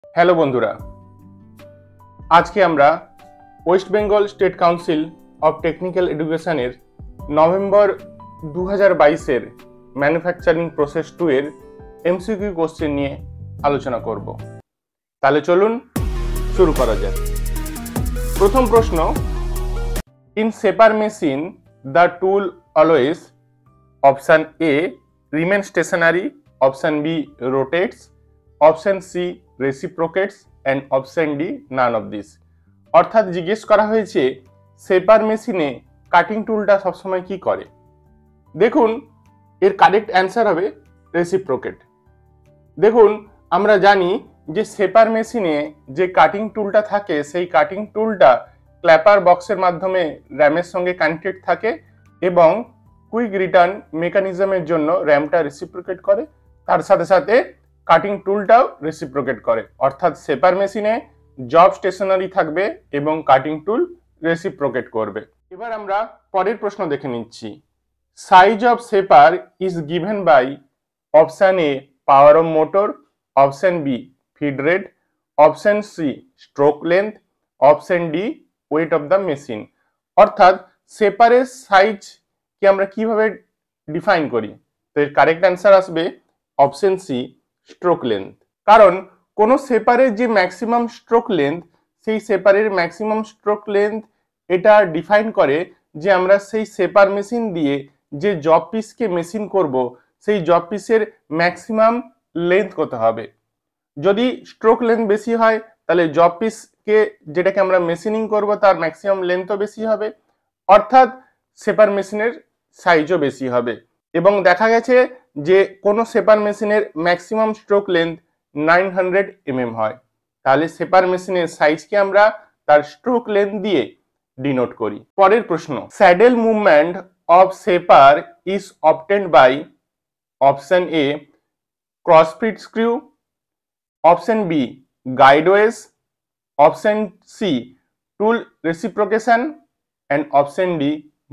Hello বন্ধুরা, আজকে আমরা West Bengal state council of technical এডুকেশনের নভেম্বর 2022-এর ম্যানুফ্যাকচারিং প্রসেস 2 এর এমসিকিউ কোশ্চেন নিয়ে আলোচনা করব। তাহলে চলুন শুরু করা যাক। প্রথম প্রশ্ন, in shaper machine the tool always option A remain stationary, option B rotates, option C reciprocates and option D none of this. অর্থাৎ জিজ্ঞেস করা হয়েছে সেপার মেশিনে কাটিং টুলটা সবসময় কি করে। দেখুন, এর কারেক্ট অ্যান্সার হবে রেসিপ্রোকেট। দেখুন, আমরা জানি যে সেপার মেশিনে যে কাটিং টুলটা থাকে সেই কাটিং টুলটা ক্ল্যাপার বক্সের মাধ্যমে র্যামের সঙ্গে কানেক্টেড থাকে এবং কুইক রিটার্ন মেকানিজমের জন্য র্যামটা রেসিপ্রোকেট করে, তার সাথে সাথে কাটিং টুলটাও রেসিপ্রোকেট করে। অর্থাৎ সেপার মেশিনে জব স্টেশনারি থাকবে এবং কাটিং টুল রেসিপ্রোকেট করবে। এবার আমরা পরের প্রশ্ন দেখে নিচ্ছি। Size of shaper is given by option A power of motor, option B feed rate, option C stroke length, option D weight of the machine. অর্থাৎ সেপারের সাইজ কি আমরা কিভাবে ডিফাইন করি? তো এর কারেক্ট অ্যান্সার আসবে অপশন সি স্ট্রোক লেন্থ। কারণ কোনো সেপারের যে ম্যাক্সিমাম স্ট্রোক লেন্থ, সেই সেপারের ম্যাক্সিমাম স্ট্রোক লেন্থ এটা ডিফাইন করে যে আমরা সেই সেপার মেশিন দিয়ে যে জব পিসকে মেশিন করব সেই জব পিসের ম্যাক্সিমাম লেন্থ কত হবে। যদি স্ট্রোক লেন্থ বেশি হয় তাহলে জব পিসকে যেটাকে আমরা মেশিনিং করব তার ম্যাক্সিমাম লেন্থও বেশি হবে, অর্থাৎ সেপার মেশিনের সাইজও বেশি হবে। এবং দেখা গেছে যে কোনো সেপার মেশিনের ম্যাক্সিমাম স্ট্রোক লেন্থ 900 mm হয়। তাহলে সেপার মেশিনের সাইজকে আমরা তার স্ট্রোক লেন্থ দিয়ে ডিনোট করি। পরের প্রশ্ন, saddle movement of shaper is obtained by option A cross feed screw, option B guideways, option C tool reciprocation and option D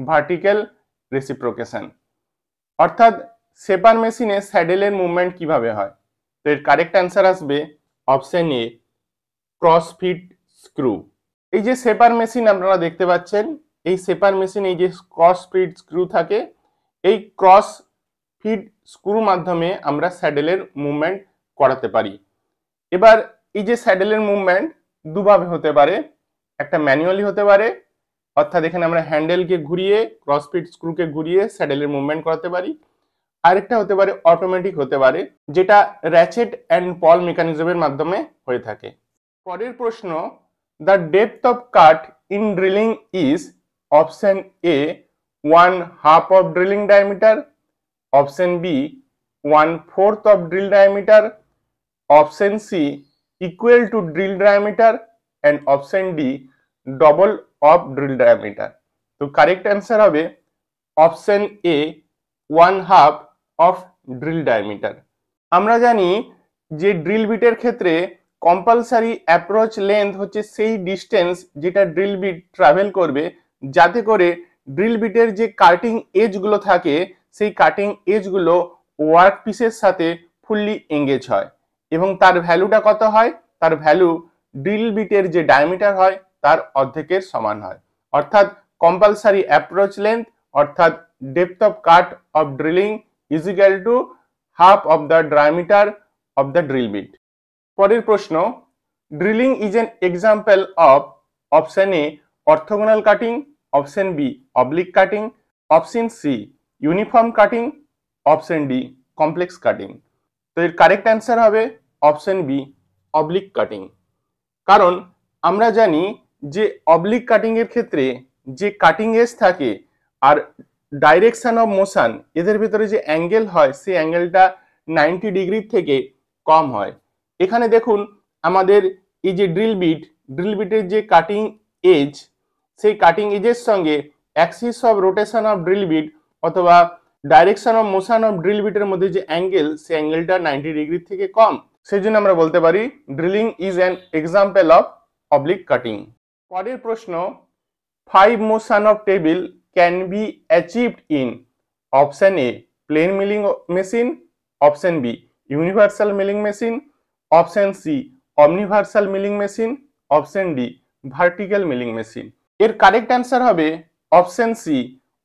vertical reciprocation. অর্থাৎ সেপার মেশিনে স্যাডেলের মুভমেন্ট কিভাবে হয়? তো এর কারেক্ট অ্যান্সার আসবে অপশন এ ক্রসফিট স্ক্রু। এই যে সেপার মেশিন আপনারা দেখতে পাচ্ছেন, এই সেপার মেশিন এই যে ক্রসফিট স্ক্রু থাকে, এই ক্রস ফিট স্ক্রু মাধ্যমে আমরা স্যাডেলের মুভমেন্ট করাতে পারি। এবার এই যে স্যাডেলের মুভমেন্ট দুভাবে হতে পারে, একটা ম্যানুয়ালি হতে পারে, অর্থাৎ এখানে আমরা হ্যান্ডেলকে ঘুরিয়ে ক্রসফিট স্ক্রুকে ঘুরিয়ে স্যাডেলের মুভমেন্ট করাতে পারি। আরেকটা হতে পারে অটোমেটিক হতে পারে, যেটা র্যাচেট অ্যান্ড পল মেকানিজমের মাধ্যমে হয়ে থাকে। পরের প্রশ্ন, the depth of cut in drilling is option A 1/2 of drilling diameter, option B 1/4 of drill diameter, option C equal to drill diameter and option D double of drill diameter. তো correct answer হবে option A 1/2 of drill diameter. আমরা জানি যে drill বিটের ক্ষেত্রে compulsory approach length হচ্ছে সেই distance যেটা ড্রিল বিট ট্রাভেল করবে, যাতে করে ড্রিল বিটের যে কাটিং এজগুলো থাকে সেই কাটিং এজগুলো ওয়ার্ক পিসের সাথে ফুললি এঙ্গেজ হয়। এবং তার ভ্যালুটা কত হয়? তার ভ্যালু ড্রিল বিটের যে ডায়ামিটার হয় তার অর্ধেকের সমান হয়। অর্থাৎ কম্পালসারি অ্যাপ্রোচ লেন্থ অর্থাৎ depth of cut of drilling is equal to half of the diameter of the drill bit. পরের প্রশ্ন, drilling is an example of option A orthogonal cutting, option B oblique cutting, option C uniform cutting, option D complex cutting. তো এর correct answer হবে option B oblique cutting. কারণ আমরা জানি যে oblique cutting এর ক্ষেত্রে যে কাটিং এজ থাকে আর ডাইরেকশন অফ মোশন এদের ভিতরে যে অ্যাঙ্গেল হয় সেই অ্যাঙ্গেলটা 90 ডিগ্রি থেকে কম হয়। এখানে দেখুন আমাদের এই যে ড্রিল বিটের যে কাটিং এজ, সেই কাটিং এজের সঙ্গে axis of rotation of drill bit অথবা direction of motion of drill বিটের মধ্যে যে অ্যাঙ্গেল, সেই অ্যাঙ্গেলটা 90 ডিগ্রি থেকে কম। সেই জন্য আমরা বলতে পারি drilling is an example of oblique cutting. পরের প্রশ্ন, 5 motion of table can be achieved in option A plain milling machine, option B universal milling machine, option C omniversal milling machine, option D vertical milling machine. এর correct answer হবে option C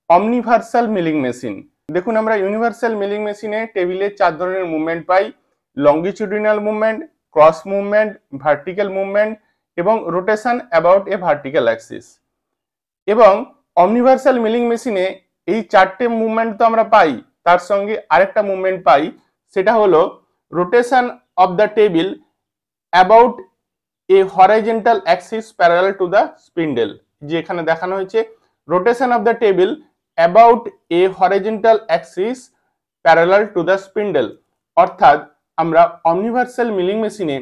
omniversal milling machine. দেখুন আমরা universal milling মেশিনে টেবিলে 4 ধরনের movement পাই, longitudinal movement, cross movement, vertical movement এবং rotation about a vertical axis. এবং অমনিভার্সাল মিলিং মেশিনে এই 4টে মুভমেন্ট তো আমরা পাই, তার সঙ্গে আরেকটা মুভমেন্ট পাই, সেটা হলো rotation of the table about a horizontal Axis parallel to the spindle. যে এখানে দেখানো হয়েছে rotation of the table about a horizontal Axis parallel to the spindle. অর্থাৎ আমরা অমনিভার্সাল মিলিং মেশিনে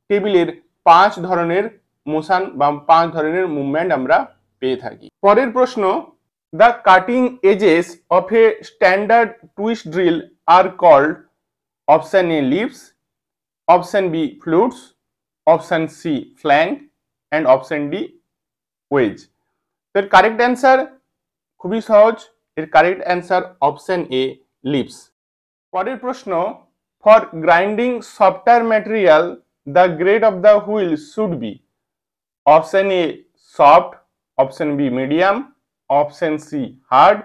টেবিলের 5 ধরনের মোশন বা 5 ধরনের মুভমেন্ট আমরা পেয়ে থাকি। পরের প্রশ্ন, the cutting edges of a standard twist drill are called option A lips, option B flutes, option C flank and option D wedge. তো এর কারেক্ট অ্যান্সার খুবই সহজ, এর correct answer option A lips. পরের প্রশ্ন, for grinding softer material the grade of the wheel should be, option A soft, option B medium, option C hard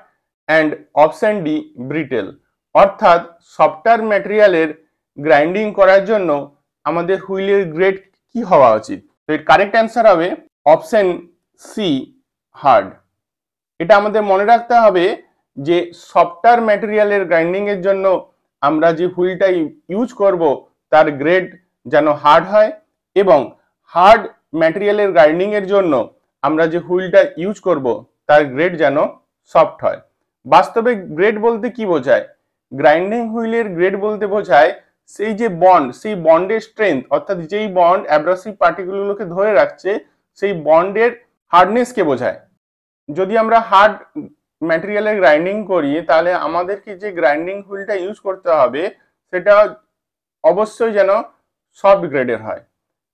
and option D brittle. অর্থাৎ softer ম্যাটেরিয়ালের grinding করার জন্য আমাদের হুইলের grade কি হওয়া উচিত? তো এর কারেক্ট অ্যান্সার হবে অপশন সি হার্ড। এটা আমাদের মনে রাখতে হবে যে সফটওয়্যার ম্যাটেরিয়ালের গ্রাইন্ডিং এর জন্য আমরা যে হুইলটা ইউজ করব তার গ্রেড যেন হার্ড হয়, এবং হার্ড ম্যাটেরিয়ালের গ্রাইন্ডিং এর জন্য আমরা যে হুইলটা ইউজ করব তার গ্রেড যেন সফট হয়। বাস্তবে গ্রেড বলতে কি বোঝায়? গ্রাইন্ডিং হুইলের গ্রেড বলতে বোঝায় সেই যে বন্ড, সেই বন্ডের স্ট্রেংথ, অর্থাৎ যেই বন্ড অ্যাব্রাসিভ পার্টিকেলগুলোকে ধরে রাখছে সেই বন্ডের হার্ডনেসকে বোঝায়। যদি আমরা হার্ড ম্যাটেরিয়ালের গ্রাইন্ডিং করি তাহলে আমাদেরকে যে গ্রাইন্ডিং হুইলটা ইউজ করতে হবে সেটা অবশ্যই যেন সফট গ্রেডের হয়,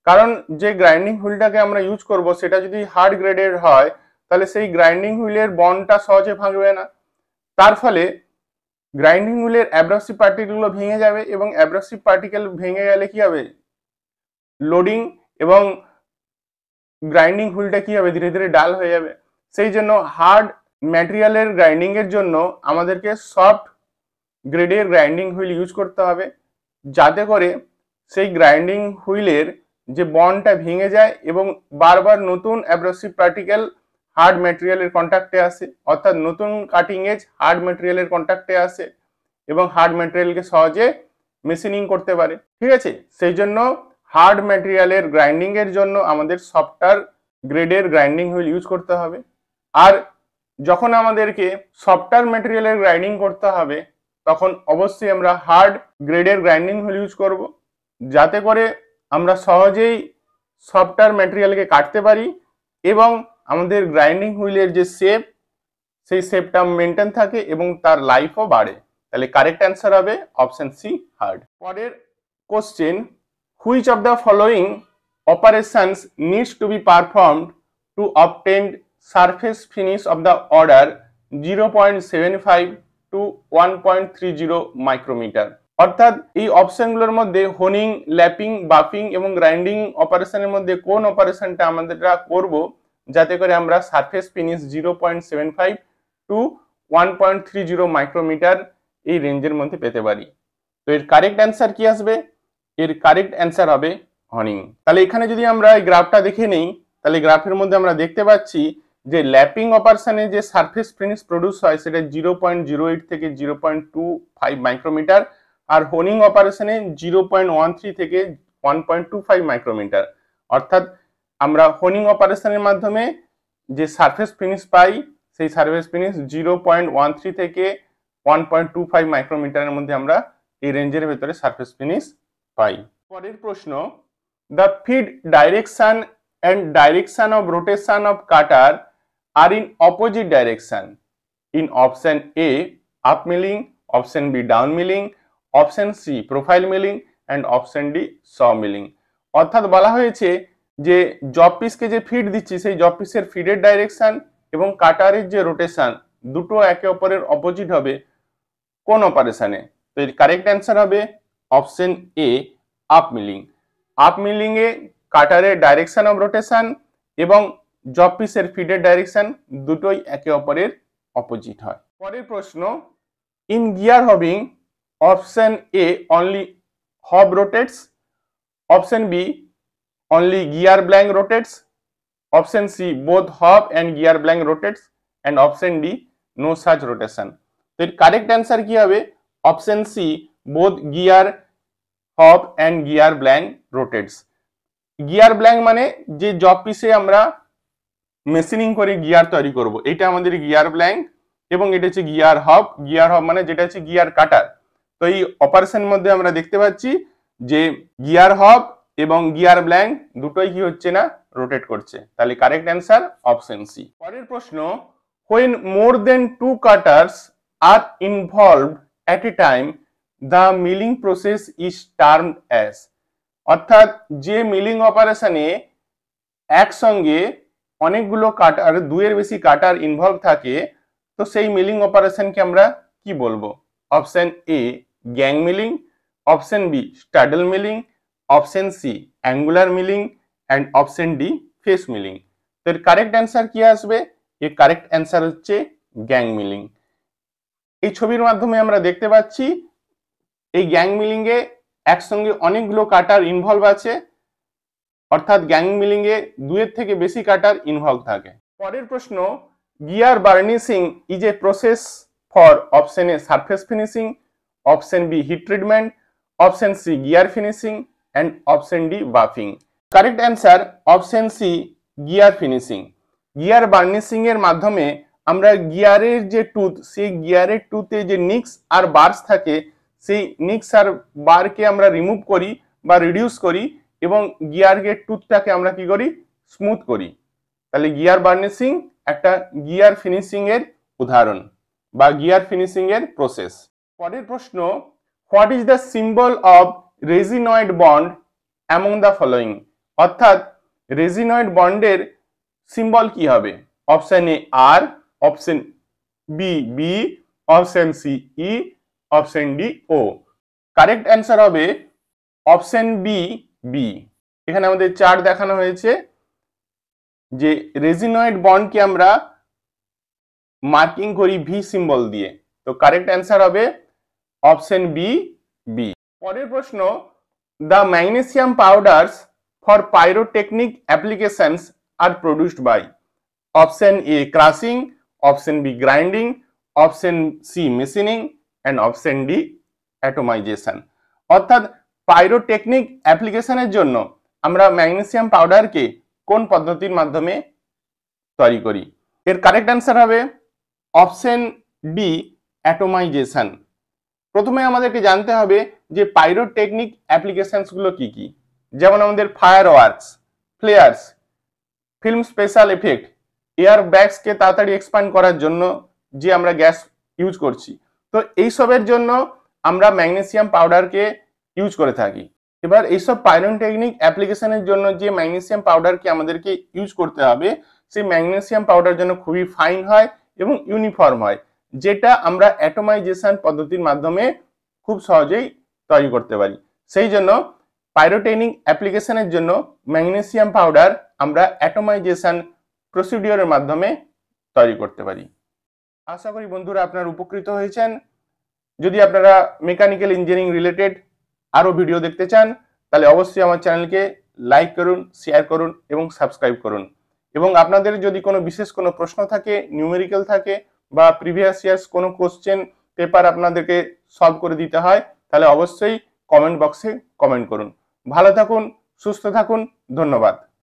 কারণ যে গ্রাইন্ডিং হুইলটাকে আমরা ইউজ করব সেটা যদি হার্ড গ্রেডের হয় তাহলে সেই গ্রাইন্ডিং হুইলের বন্ডটা সহজে ভাঙবে না, তার ফলে গ্রাইন্ডিং হুইলের অ্যাব্রাসিভ পার্টিকেলগুলো ভেঙে যাবে, এবং অ্যাব্রাসিভ পার্টিকেল ভেঙে গেলে কি হবে? লোডিং এবং গ্রাইন্ডিং হুইলটা কি হবে? ধীরে ধীরে ডাল হয়ে যাবে। সেই জন্য হার্ড ম্যাটেরিয়ালের গ্রাইন্ডিং এর জন্য আমাদেরকে সফট গ্রেডের গ্রাইন্ডিং হুইল ইউজ করতে হবে, যাতে করে সেই গ্রাইন্ডিং হুইলের যে বন্ডটা ভেঙে যায় এবং বারবার নতুন অ্যাব্রাসিভ পার্টিকেল হার্ড ম্যাটেরিয়ালের কন্ট্যাক্টে আসে, অর্থাৎ নতুন কাটিং এজ হার্ড ম্যাটেরিয়ালের কন্ট্যাক্টে আসে এবং হার্ড ম্যাটেরিয়ালকে সহজে মেশিনিং করতে পারে। ঠিক আছে, সেই জন্য হার্ড ম্যাটেরিয়ালের গ্রাইন্ডিং এর জন্য আমাদের সফটওয়্যার গ্রেডের গ্রাইন্ডিং হুইল ইউজ করতে হবে। আর যখন আমাদেরকে সফটওয়্যার ম্যাটেরিয়ালের গ্রাইন্ডিং করতে হবে তখন অবশ্যই আমরা হার্ড গ্রেডের গ্রাইন্ডিং হুইল ইউজ করব, যাতে করে আমরা সহজেই সফটওয়্যার ম্যাটেরিয়ালকে কাটতে পারি এবং আমাদের গ্রাইন্ডিং হুইলের যে শেপ সেই শেপটা মেনটেন থাকে এবং তার লাইফও বাড়ে। তাহলে কারেক্ট অ্যান্সার হবে অপশন সি হার্ড। পরের question, which of the following operations needs to be performed to obtain surface finish of the order 0.75 to 1.30 micrometer. অর্থাৎ এই অপশনগুলোর মধ্যে হোনিং, ল্যাপিং, বাফিং এবং গ্রাইন্ডিং অপারেশনের মধ্যে কোন অপারেশনটা আমরা করব যাতে করে আমরা সারফেস ফিনিশ 0.75 টু 1.30 মাইক্রোমিটার এই রেঞ্জের মধ্যে পেতে পারি? তো এর কারেক্ট অ্যান্সার কি আসবে? এর কারেক্ট অ্যান্সার হবে হোনিং। তাহলে এখানে যদি আমরা এই গ্রাফটা দেখে নেই তাহলে গ্রাফের মধ্যে আমরা দেখতে পাচ্ছি যে ল্যাপিং অপারেশনে যে সারফেস ফিনিশ প্রডিউস হয় সেটা 0.08 থেকে 0.25 মাইক্রোমিটার, আর হোনিং অপারেশনে 0.13 থেকে 1.25 মাইক্রোমিটার। অর্থাৎ আমরা হোনিং অপারেশনের মাধ্যমে যে সারফেস ফিনিশ পাই সেই সারফেস ফিনিশ 0.13 থেকে 1.25 মাইক্রোমিটারের মধ্যে আমরা এই রেঞ্জের ভেতরে সারফেস ফিনিশ পাই। পরের প্রশ্ন, the feed direction and direction of rotation of cutter are in opposite direction in option A up milling, option B down milling, option C profile milling and option D saw milling। অর্থাৎ বলা হয়েছে যে job পিসকে যে feed দিচ্ছি সেই job পিসের ফিডের direction এবং কাটারের যে রোটেশন দুটো একে অপরের অপোজিট হবে কোন অপারেশনে? তো এর কারেক্ট অ্যান্সার হবে option A up milling. Up মিলিংয়ে কাটারের ডাইরেকশন অফ রোটেশন এবং জব পিসের ফিডের ডাইরেকশন দুটোই একে অপরের অপোজিট হয়। পরের প্রশ্ন, in gear hobbing option A only hob rotates, option B only gear blank rotates, option C both hob and gear blank rotates, and option D no such rotation. তো এর কারেক্ট অ্যান্সার কি হবে? Option C both gear hob and gear blank rotates. Gear blank মানে যে job পিসে আমরা machining করে gear তৈরি করব, এটা আমাদের গিয়ার ব্ল্যাঙ্ক, এবং এটা হচ্ছে গিয়ার হব। গিয়ার হব মানে যেটা হচ্ছে গিয়ার কাটার। তো এই অপারেশনের মধ্যে আমরা দেখতে পাচ্ছি যে গিয়ার হব এবং গিয়ার ব্ল্যাঙ্ক দুটোই কি হচ্ছে না, রোটেট করছে। তাহলে কারেক্ট অ্যান্সার অপশন সি। পরের প্রশ্ন, when more than two cutters are involved at a time the milling process is termed as। অর্থাৎ যে মিলিং অপারেশনে একসঙ্গে অনেকগুলো কাটার, দুইয়ের বেশি কাটার ইনভলভ থাকে, তো সেই মিলিং অপারেশনকে আমরা কি বলবো? Option A gang milling, option B straddle milling, option C angular milling, and option D face milling. তো এর কারেক্ট অ্যান্সার কি আসবে? এর কারেক্ট অ্যান্সার হচ্ছে গ্যাং মিলিং। এই ছবির মাধ্যমে আমরা দেখতে পাচ্ছি এই গ্যাং মিলিং এ একসঙ্গে অনেকগুলো কাটার ইনভলভ আছে, অর্থাৎ গ্যাং মিলিং এ দুইয়ের থেকে বেশি কাটার ইনভলভ থাকে। পরের প্রশ্ন, gear burnishing is a process for option A surface finishing, option B heat treatment, option C gear finishing, and option D buffing. Correct answer option C gear finishing. Gear burnishing এর মাধ্যমে আমরা গিয়ারের যে tooth, সেই গিয়ারের টুথে যে NIX আর burst থাকে, সেই নিক্স আর বারকে আমরা রিমুভ করি বা রিডিউস করি, এবং গিয়ারের টুথটাকে আমরা কি করি, স্মুথ করি। তাহলে গিয়ার বার্নিশিং একটা গিয়ার ফিনিশিং এর উদাহরণ বা গিয়ার ফিনিশিং এর প্রসেস। পরের প্রশ্ন, what is the symbol of resinoid bond among the following. অর্থাৎ রেজিনয়েড বন্ডের সিম্বল কি হবে? Option A R, option B B, option C E, option D O. Correct answer হবে অপশন বি বি। এখানে আমাদের চার্ট দেখানো হয়েছে যে রেজিনয়েড বন্ডকে আমরা মার্কিং করি ভি সিম্বল দিয়ে। তো কারেক্ট অ্যান্সার হবে অপশন বি বি। পরের প্রশ্ন, the magnesium powders for pyrotechnic applications are produced by. Option A crushing, option B grinding, option C machining, and option D atomization. অর্থাৎ পাইরোটেকনিক অ্যাপ্লিকেশনের জন্য আমরা ম্যাগনেসিয়াম পাউডারকে কোন পদ্ধতির মাধ্যমে তৈরি করি? এর কারেক্ট অ্যান্সার হবে অপশন ডি অ্যাটোমাইজেশন। প্রথমে আমাদেরকে জানতে হবে যে পাইরোটেকনিক অ্যাপ্লিকেশনস গুলো কি কি। যেমন আমাদের fireworks, flares, film special effect, air ব্যাগসকে তাড়াতাড়ি এক্সপ্যান্ড করার জন্য যে আমরা গ্যাস ইউজ করছি, তো এইসবের জন্য আমরা ম্যাগনেসিয়াম পাউডারকে ইউজ করে থাকি। এবার এইসব পাইরোটেকনিক অ্যাপ্লিকেশনের জন্য যে ম্যাগনেসিয়াম পাউডারকে আমাদেরকে ইউজ করতে হবে, সেই ম্যাগনেসিয়াম পাউডার যেন খুবই ফাইন হয় এবং ইউনিফর্ম হয়, যেটা আমরা অ্যাটোমাইজেশন পদ্ধতির মাধ্যমে খুব সহজেই তৈরি করতে পারি। সেই জন্য পাইরোটেকনিক অ্যাপ্লিকেশনের জন্য ম্যাগনেসিয়াম পাউডার আমরা অ্যাটোমাইজেশন প্রসিডিওরের মাধ্যমে তৈরি করতে পারি। আশা করি বন্ধুরা আপনারা উপকৃত হয়েছেন। যদি আপনারা মেকানিক্যাল ইঞ্জিনিয়ারিং রিলেটেড আরও ভিডিও দেখতে চান, তাহলে অবশ্যই আমার চ্যানেলকে লাইক করুন, শেয়ার করুন এবং সাবস্ক্রাইব করুন। এবং আপনাদের যদি কোনো বিশেষ কোনো প্রশ্ন থাকে, নিউমেরিক্যাল থাকে, বা প্রিভিয়াস ইয়ার্স কোনো কোশ্চেন পেপার আপনাদেরকে সলভ করে দিতে হয়, তাহলে অবশ্যই কমেন্ট বক্সে কমেন্ট করুন। ভালো থাকুন, সুস্থ থাকুন, ধন্যবাদ।